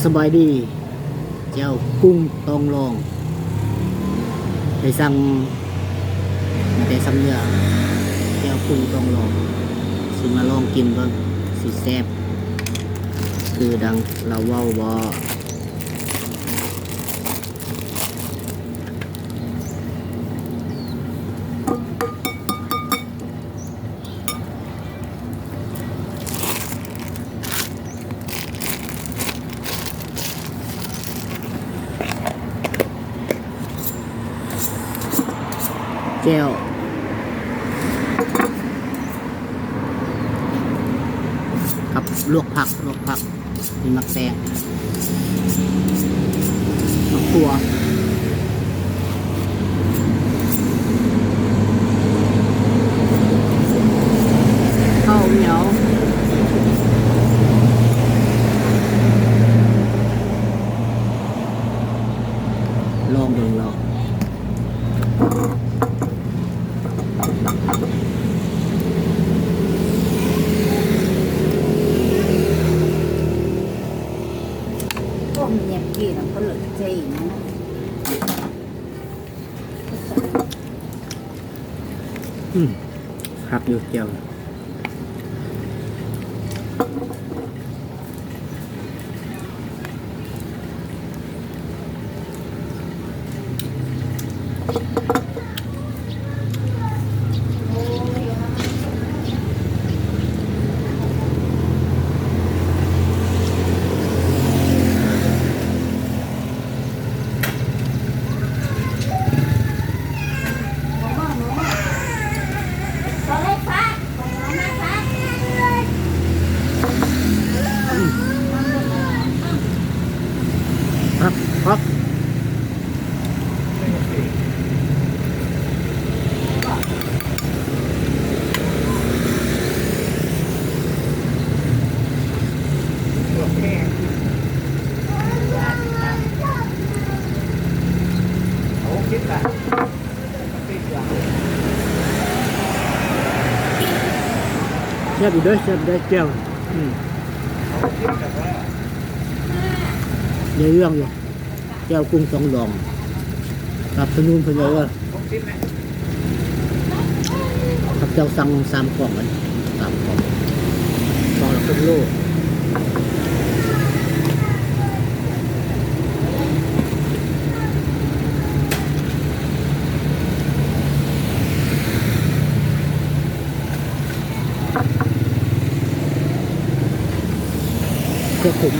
สบายดีเจ้ากุ้งตองลองไปสั่งมาแต่ซ้ำเนื้อเจ้ากุ้งตองลองสิมาลองกินเบิ่งสิแซ่บคือดังเราเว้าบ่แก้วกับลวกผักมีมักแตงมะขั่วข้าวเหนียวลองเบิ่งลองnhẹp kia là có lực gì nữa hạt được chàoครับแซ่บอยู่เด้อแซ่บได้แก้วในเรื่องอยู่แก้วกุ้งสองดองกับพนูนพะเยอะกับเจ้าสั่ง3 กล่องกัน3 กล่องกล่องละครึ่งโลเพื่อคุ้ม